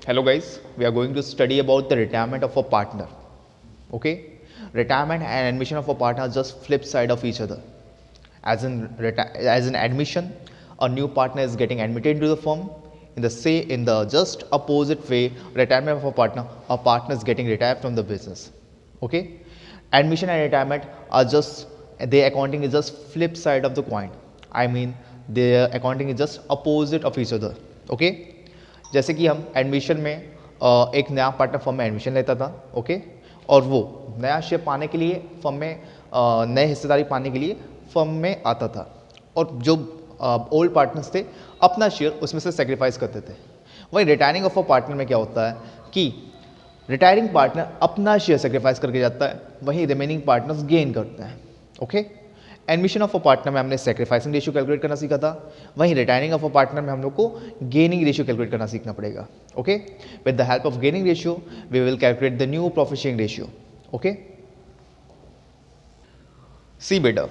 Hello guys, we are going to study about the retirement of a partner. Okay, retirement and admission of a partner are just flip side of each other. As in admission, a new partner is getting admitted into the firm. In the just opposite way, retirement of a partner is getting retired from the business. Okay, admission and retirement are just their accounting is just flip side of the coin. I mean, their accounting is just opposite of each other. Okay, जैसे कि हम admission में एक नया partner firm में admission लेता था, okay, और वो नया शेयर पाने के लिए फर्म में नए हिस्सेदारी पाने के लिए फर्म में आता था, और जो ओल्ड पार्टनर्स थे अपना शेयर उसमें से सेक्रीफाइस करते थे. वही रिटायरिंग ऑफ अ पार्टनर में क्या होता है कि रिटायरिंग पार्टनर अपना शेयर सेक्रीफाइस करके जाता है, वहीं रिमेनिंग पार्टनर्स गेन करते हैं. Okay, admission of a partner में हमने सेक्रीफाइसिंग रेशियो कैलकुलेट करना सीखा था, वहीं रिटायरिंग ऑफ अ पार्टनर में हम लोग को गेनिंग रेशियो कैलकुलेट करना सीखना पड़ेगा. Okay, with the help of gaining ratio we will calculate the new profit sharing ratio. Okay, see बेटा,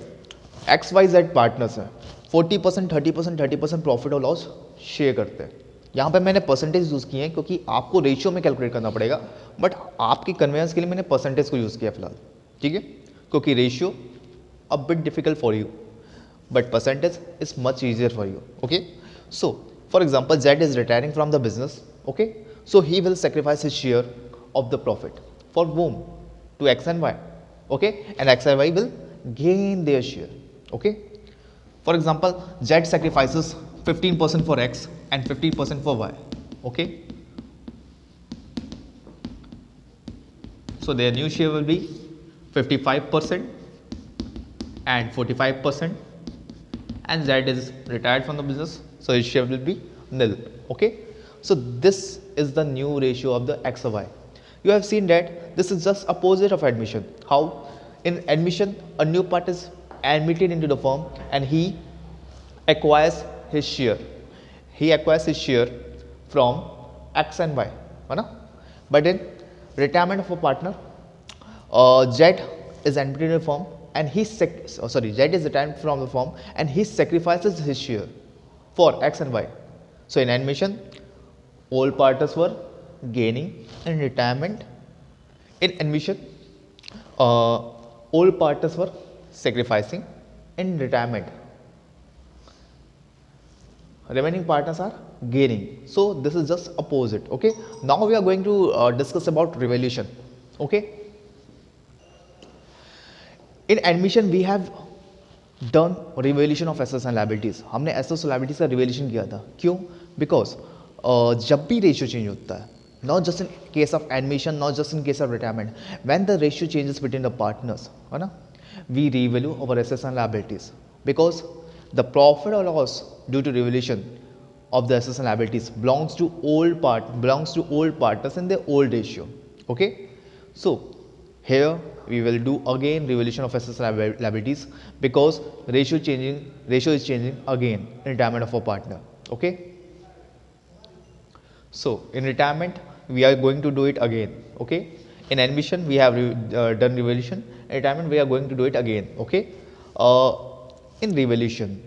XYZ पार्टनर्स हैं, 40%, 30%, 30% प्रॉफिट और लॉस शेयर करते हैं. यहाँ पे मैंने परसेंटेज यूज़ किए हैं क्योंकि आपको रेशियो में कैलकुलेट करना पड़ेगा, बट आपकी कन्वेंस के लिए मैंने परसेंटेज को यूज़ किया फिलहाल. ठीक है, क्योंकि ratio a bit difficult for you, but percentage is much easier for you. Okay, so for example, Z is retiring from the business. Okay, so he will sacrifice his share of the profit for whom? To X and Y. Okay, and X and Y will gain their share. Okay, for example, Z sacrifices 15% for X and 15% for Y. Okay, so their new share will be 55% and 45%, and Z is retired from the business, so his share will be nil. Okay, so this is the new ratio of the X or Y. You have seen that this is just opposite of admission. How? In admission, a new part is admitted into the firm and he acquires his share. He acquires his share from X and Y, है ना? But in retirement of a partner, Z is admitted into the firm and Z is retired from the firm and he sacrifices his share for X and Y. So in admission, all partners were gaining. In retirement, in admission, all partners were sacrificing. In retirement, remaining partners are gaining. So this is just opposite. Okay, now we are going to discuss about revaluation. Okay, in admission we have done revaluation of assets and liabilities. हमने assets और liabilities का revaluation किया था. क्यों? Because जब भी ratio change होता है, not just in case of admission, not just in case of retirement, when the ratio changes between the partners, है ना, we revalue our assets and liabilities, because the profit or loss due to revaluation of the assets and liabilities belongs to old partners in their old ratio. Okay, so here we will do again revaluation of assets and liabilities because ratio is changing again in retirement of a partner. Okay, so in retirement we are going to do it again. Okay, in admission we have done revaluation. In retirement we are going to do it again. Okay, in revaluation,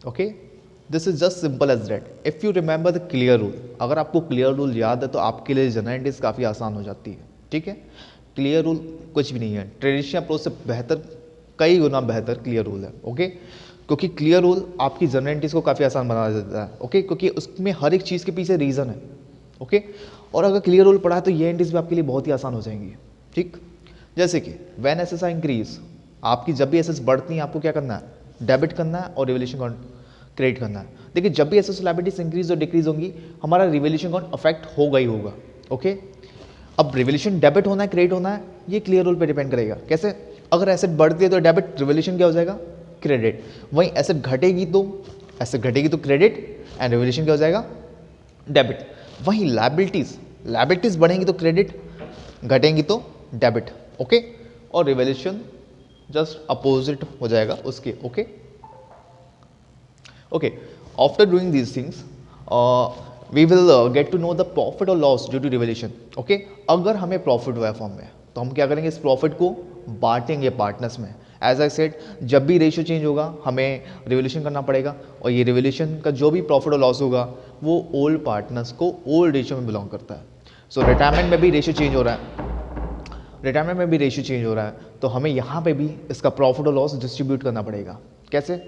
okay, this is just simple as that. If you remember the clear rule, अगर आपको clear rule याद है तो आपके लिए general entries काफ़ी आसान हो जाती है. ठीक है, क्लियर रूल कुछ भी नहीं है, ट्रेडिशनल अप्रोच से बेहतर, कई गुना बेहतर क्लियर रूल है. ओके, क्योंकि क्लियर रूल आपकी जनरल एंट्रीज को काफ़ी आसान बना देता है. ओके, क्योंकि उसमें हर एक चीज़ के पीछे रीज़न है. ओके, और अगर क्लियर रूल पढ़ा है तो ये एंट्रीज भी आपके लिए बहुत ही आसान हो जाएंगी. ठीक, जैसे कि व्हेन एसेट्स आर इंक्रीज, आपकी जब भी एसेट्स बढ़ती हैं आपको क्या करना है? डेबिट करना है और रिवैल्यूएशन अकाउंट क्रिएट करना है. देखिए, जब भी एसेट्स लायबिलिटीज इंक्रीज और डिक्रीज होंगी हमारा रिवैल्यूएशन अकाउंट अफेक्ट होगा ही होगा. ओके, अब रिवैल्यूएशन डेबिट होना है क्रेडिट होना है, ये क्लियर रूल पे डिपेंड करेगा. कैसे? अगर एसेट बढ़ती है तो डेबिट, रिवैल्यूएशन क्या हो जाएगा? क्रेडिट. वहीं एसेट घटेगी तो क्रेडिट एंड रिवैल्यूएशन क्या हो जाएगा? डेबिट. वहीं लायबिलिटीज बढ़ेंगी तो क्रेडिट, घटेंगी तो डेबिट. ओके, और रिवैल्यूएशन जस्ट अपोजिट हो जाएगा उसके. Okay, okay, after doing these things we will get to know the profit or loss due to revaluation. Okay, अगर हमें प्रॉफिट हुआ है फॉर्म में तो हम क्या करेंगे? इस प्रॉफिट को बांटेंगे पार्टनर्स में एज आई सेड, जब भी रेशियो चेंज होगा हमें रिवोल्यूशन करना पड़ेगा, और ये रिवोल्यूशन का जो भी प्रॉफिट और लॉस होगा वो ओल्ड पार्टनर्स को ओल्ड रेशियो में बिलोंग करता है। सो रिटायरमेंट में भी रेशियो चेंज हो रहा है, तो हमें यहाँ पे भी इसका प्रॉफिट और लॉस डिस्ट्रीब्यूट करना पड़ेगा। कैसे?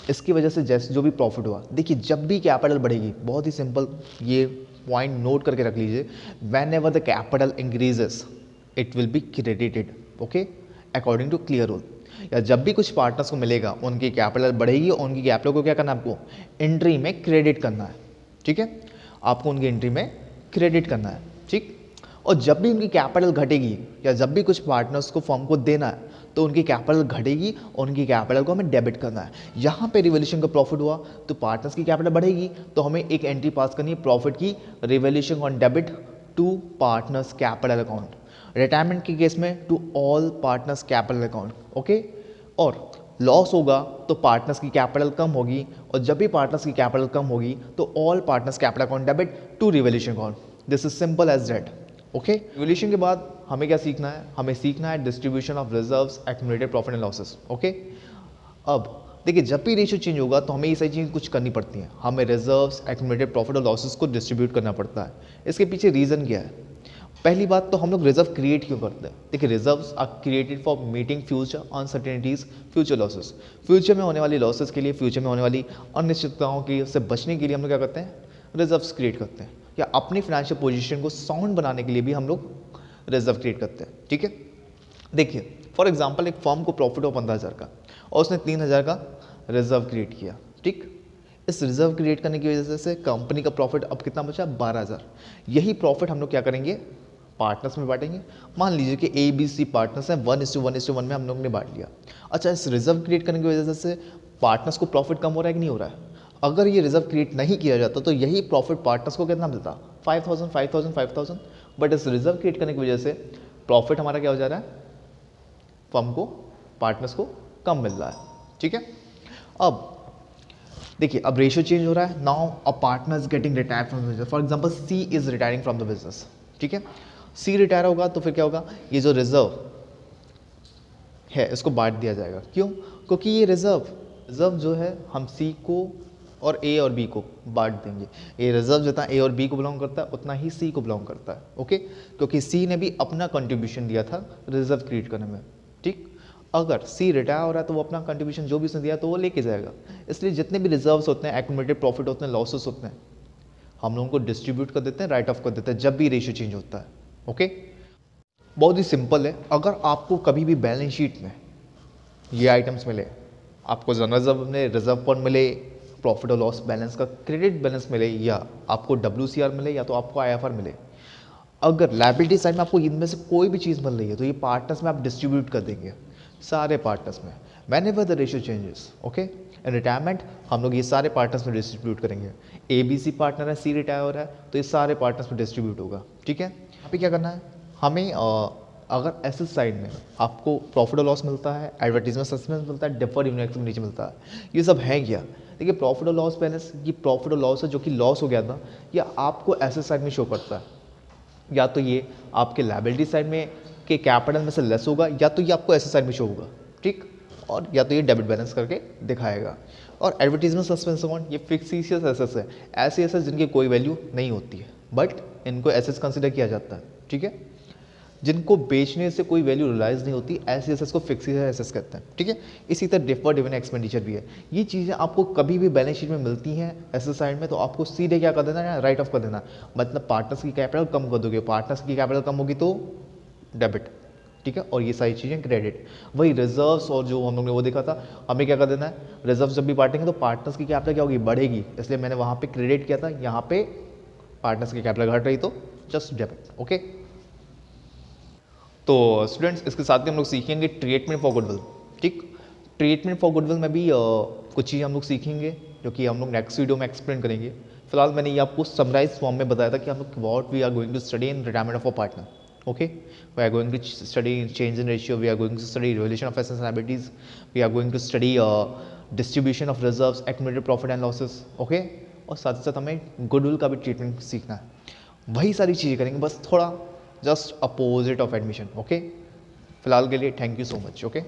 इसकी वजह से जैसे जो भी प्रॉफिट हुआ, देखिए जब भी कैपिटल बढ़ेगी, बहुत ही सिंपल ये पॉइंट नोट करके रख लीजिए, whenever the capital increases it will be credited, okay, according to clear rule. या जब भी कुछ पार्टनर्स को मिलेगा, उनकी कैपिटल बढ़ेगी, उनकी कैपिटल को क्या करना है, आपको एंट्री में क्रेडिट करना है, ठीक है, आपको उनकी एंट्री में क्रेडिट करना है, ठीक। और जब भी उनकी कैपिटल घटेगी या जब भी कुछ पार्टनर्स को फर्म को देना है, तो उनकी कैपिटल घटेगी और उनकी कैपिटल को हमें डेबिट करना है। यहाँ पे रिवोल्यूशन का प्रॉफिट हुआ तो पार्टनर्स की कैपिटल बढ़ेगी, तो हमें एक एंट्री पास करनी है प्रॉफिट की, revaluation on debit to partners capital account. Retirement के केस में to all partners capital account, okay. और लॉस होगा तो पार्टनर्स की कैपिटल कम होगी, और जब भी पार्टनर्स की कैपिटल कम होगी तो all partners capital account debit to revaluation account. This is simple as that, okay. Revaluation के बाद हमें क्या सीखना है, हमें सीखना है distribution of reserves, accumulated profit and losses, okay. अब देखिए जब भी रेशियो चेंज होगा तो हमें ये सारी चीज़ें कुछ करनी पड़ती हैं, हमें रिजर्व्स, एक्यूमुलेटेड प्रॉफिट और लॉसेस को डिस्ट्रीब्यूट करना पड़ता है। इसके पीछे रीज़न क्या है? पहली बात तो हम लोग रिजर्व क्रिएट क्यों करते हैं? देखिए reserves are created for meeting future uncertainties, future losses. Future में होने वाली लॉसेस के लिए, फ्यूचर में होने वाली अनिश्चितताओं की से बचने के लिए हम लोग क्या करते हैं, रिजर्व्स क्रिएट करते हैं। या अपनी फाइनेंशियल पोजीशन को साउंड बनाने के लिए भी हम लोग रिजर्व क्रिएट करते हैं, ठीक है। देखिए फॉर एग्जांपल एक फर्म को प्रॉफिट हो 15,000 का और उसने 3,000 का रिजर्व क्रिएट किया, ठीक। इस रिजर्व क्रिएट करने की वजह से कंपनी का प्रॉफिट अब कितना बचा, 12,000। यही प्रॉफिट हम लोग क्या करेंगे, पार्टनर्स में बांटेंगे। मान लीजिए कि ABC पार्टनर्स हैं, 1:1:1 में हम लोग ने बांट लिया। अच्छा, इस रिजर्व क्रिएट करने की वजह से पार्टनर्स को प्रॉफिट कम हो रहा है कि नहीं हो रहा है? अगर ये रिजर्व क्रिएट नहीं किया जाता तो यही प्रॉफिट पार्टनर्स को कितना मिलता, 5,000 5,000 5,000। बट इस रिजर्व क्रिएट करने की वजह से प्रॉफिट हमारा क्या हो जा रहा है, फर्म को, पार्टनर्स को कम मिल रहा है, ठीक है। अब देखिए अब रेशियो चेंज हो रहा है, now a partner is getting retired from the business. For example C is retiring from the business, ठीक है। C रिटायर होगा तो फिर क्या होगा, ये जो रिजर्व है इसको बांट दिया जाएगा। क्यों? क्योंकि ये रिजर्व जो है हम C को और A और B को बांट देंगे। ये रिजर्व जितना A और B को बिलोंग करता है उतना ही C को बिलोंग करता है, ओके। क्योंकि C ने भी अपना कंट्रीब्यूशन दिया था रिजर्व क्रिएट करने में, ठीक। अगर C रिटायर हो रहा है तो वो अपना कंट्रीब्यूशन जो भी उसने दिया तो वो लेके जाएगा। इसलिए जितने भी रिजर्व्स होते हैं, एक्यूमुलेटेड प्रॉफिट होते हैं, लॉसेस होते हैं, हम लोगों को डिस्ट्रीब्यूट कर देते हैं, राइट ऑफ कर देते हैं जब भी रेशियो चेंज होता है, ओके। बहुत ही सिंपल है। अगर आपको कभी भी बैलेंस शीट में ये आइटम्स मिले, आपको रिजर्व में रिजर्व फंड मिले, प्रॉफिट और लॉस बैलेंस का क्रेडिट बैलेंस मिले, या आपको WCR मिले, या तो आपको IFR मिले, अगर लायबिलिटी साइड में आपको इनमें से कोई भी चीज़ मिल रही है तो ये पार्टनर्स में आप डिस्ट्रीब्यूट कर देंगे, सारे पार्टनर्स में, whenever the ratio changes, okay. In retirement हम लोग ये सारे पार्टनर्स में डिस्ट्रीब्यूट करेंगे। ABC पार्टनर है, C रिटायर हो रहा है तो ये सारे पार्टनर्स में डिस्ट्रीब्यूट होगा, ठीक है। यहाँ पे क्या करना है हमें, अगर एसेट साइड में आपको प्रॉफिट और लॉस मिलता है, एडवर्टीजमेंट सस्पेंस मिलता है, डिफर्ड रेवेन्यू एक्सपेंडिचर मिलता है, ये सब है क्या? देखिए प्रॉफिट और लॉस बैलेंस, ये प्रॉफिट और लॉस है जो कि लॉस हो गया था, ये आपको एसेट साइड में शो करता है, या तो ये आपके लायबिलिटी साइड में के कैपिटल में से लेस होगा, या तो ये आपको एसेट साइड में शो होगा, ठीक, और या तो ये डेबिट बैलेंस करके दिखाएगा। और एडवर्टीजमेंट सस्पेंस अकाउंट ये फिक्सिशियस एसेट्स है, ऐसे एसेट्स जिनकी कोई वैल्यू नहीं होती है बट इनको एसेट्स कंसिडर किया जाता है, ठीक है। जिनको बेचने से कोई वैल्यू रियलाइज नहीं होती, ऐसे एसेट्स को फिक्सिशियस एसेट्स कहते हैं, ठीक है। इसी तरह डिफर्ड रेवेन्यू एक्सपेंडिचर भी है। ये चीज़ें आपको कभी भी बैलेंस शीट में मिलती हैं एसेट साइड में तो आपको सीधे क्या कर देना है, राइट ऑफ कर देना। मतलब पार्टनर्स की कैपिटल कम कर दोगे, पार्टनर्स की कैपिटल कम होगी तो डेबिट, ठीक है, और ये सारी चीज़ें क्रेडिट। वही रिजर्व्स और जो हम लोग ने वो देखा था, हमें क्या कर देना है, रिजर्व जब भी बांटेंगे तो पार्टनर्स की कैपिटल क्या होगी, बढ़ेगी, इसलिए मैंने वहाँ पे क्रेडिट किया था, यहाँ पे पार्टनर्स की कैपिटल घट रही तो जस्ट डेबिट, ओके। तो स्टूडेंट्स इसके साथ ही हम लोग सीखेंगे ट्रीटमेंट फॉर गुडविल, ठीक। ट्रीटमेंट फॉर गुडविल में भी कुछ चीज़ हम लोग सीखेंगे जो कि हम लोग नेक्स्ट वीडियो में एक्सप्लेन करेंगे। फिलहाल मैंने ये आपको समराइज फॉर्म में बताया था कि हम लोग what we are going to study in retirement of a partner, okay, we are going to study change in ratio, we are going to study revaluation of assets and liabilities, we are going to study distribution of reserves, accumulated profit and losses, okay, और साथ ही साथ हमें goodwill का भी treatment सीखना है। वही सारी चीज़ें करेंगे, बस थोड़ा just opposite of admission, okay. फिलहाल के लिए thank you so much. Okay.